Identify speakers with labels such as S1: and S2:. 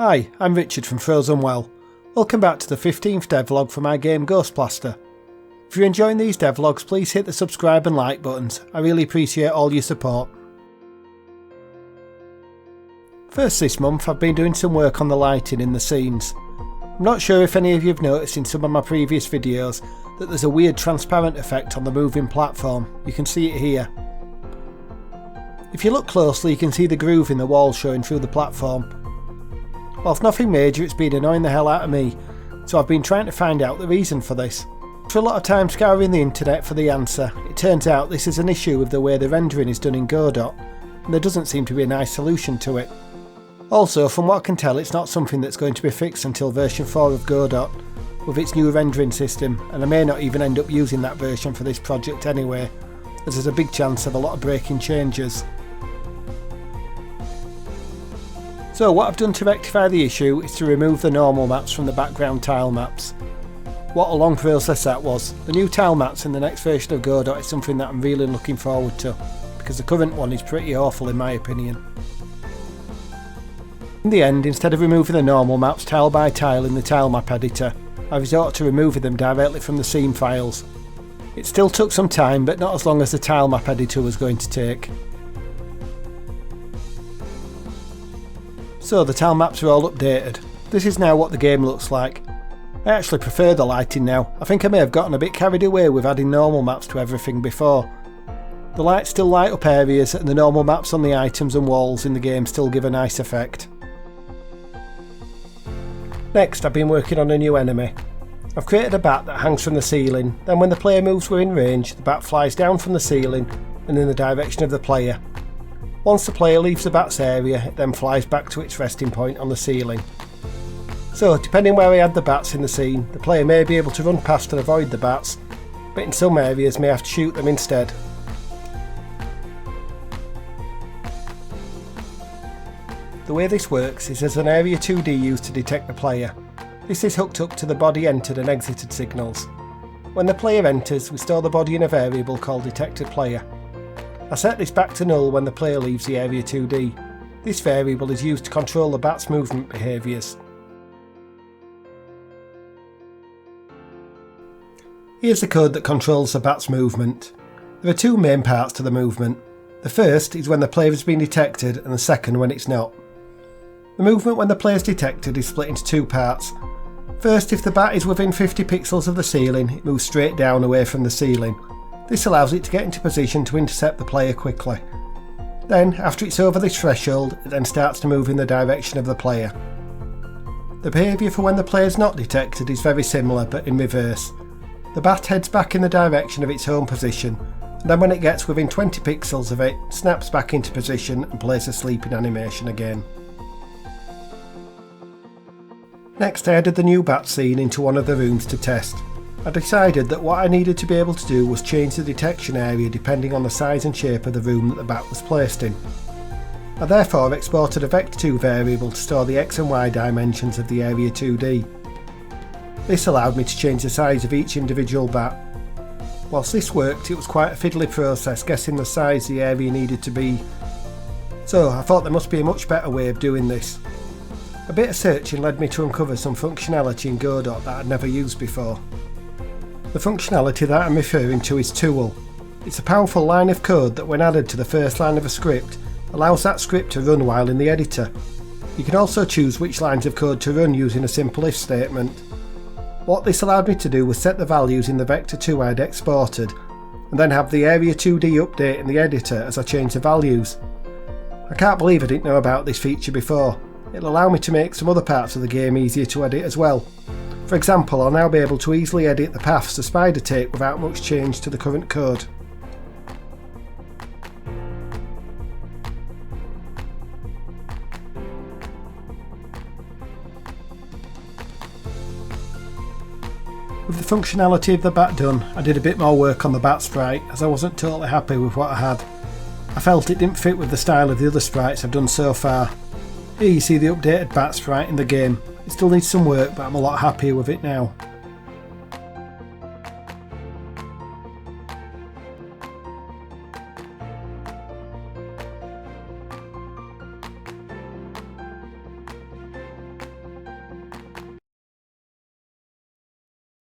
S1: Hi, I'm Richard from Frozen Well. Welcome back to the 15th devlog for my game Ghostplaster. If you're enjoying these devlogs, please hit the subscribe and like buttons. I really appreciate all your support. First this month I've been doing some work on the lighting in the scenes. I'm not sure if any of you have noticed in some of my previous videos that there's a weird transparent effect on the moving platform. You can see it here. If you look closely you can see the groove in the wall showing through the platform. Whilst nothing major, it's been annoying the hell out of me, so I've been trying to find out the reason for this. After a lot of time scouring the internet for the answer, it turns out this is an issue with the way the rendering is done in Godot, and there doesn't seem to be a nice solution to it. Also, from what I can tell, it's not something that's going to be fixed until version 4 of Godot, with its new rendering system, and I may not even end up using that version for this project anyway, as there's a big chance of a lot of breaking changes. So what I've done to rectify the issue is to remove the normal maps from the background tile maps. What a long process that was. The new tile maps in the next version of Godot is something that I'm really looking forward to, because the current one is pretty awful in my opinion. In the end, instead of removing the normal maps tile by tile in the tile map editor, I resorted to removing them directly from the scene files. It still took some time, but not as long as the tile map editor was going to take. So the tile maps are all updated. This is now what the game looks like. I actually prefer the lighting now. I think I may have gotten a bit carried away with adding normal maps to everything before. The lights still light up areas and the normal maps on the items and walls in the game still give a nice effect. Next, I've been working on a new enemy. I've created a bat that hangs from the ceiling, then when the player moves within range, the bat flies down from the ceiling and in the direction of the player. Once the player leaves the bat's area, it then flies back to its resting point on the ceiling. So, depending where I add the bats in the scene, the player may be able to run past and avoid the bats, but in some areas may have to shoot them instead. The way this works is there's an Area 2D used to detect the player. This is hooked up to the body entered and exited signals. When the player enters, we store the body in a variable called detected player. I set this back to null when the player leaves the Area 2D. This variable is used to control the bat's movement behaviours. Here's the code that controls the bat's movement. There are two main parts to the movement. The first is when the player has been detected and the second when it's not. The movement when the player is detected is split into two parts. First, if the bat is within 50 pixels of the ceiling, it moves straight down away from the ceiling. This allows it to get into position to intercept the player quickly. Then, after it's over this threshold, it then starts to move in the direction of the player. The behaviour for when the player is not detected is very similar but in reverse. The bat heads back in the direction of its home position, and then when it gets within 20 pixels of it, snaps back into position and plays a sleeping animation again. Next I added the new bat scene into one of the rooms to test. I decided that what I needed to be able to do was change the detection area depending on the size and shape of the room that the bat was placed in. I therefore exported a Vector2 variable to store the X and Y dimensions of the Area 2D. This allowed me to change the size of each individual bat. Whilst this worked, it was quite a fiddly process guessing the size the area needed to be. So I thought there must be a much better way of doing this. A bit of searching led me to uncover some functionality in Godot that I'd never used before. The functionality that I'm referring to is tool. It's a powerful line of code that when added to the first line of a script, allows that script to run while in the editor. You can also choose which lines of code to run using a simple if statement. What this allowed me to do was set the values in the Vector2 I'd exported, and then have the Area 2D update in the editor as I change the values. I can't believe I didn't know about this feature before. It'll allow me to make some other parts of the game easier to edit as well. For example, I'll now be able to easily edit the paths the spider take without much change to the current code. With the functionality of the bat done, I did a bit more work on the bat sprite as I wasn't totally happy with what I had. I felt it didn't fit with the style of the other sprites I've done so far. Here you see the updated bat sprite in the game. It still needs some work, but I'm a lot happier with it now.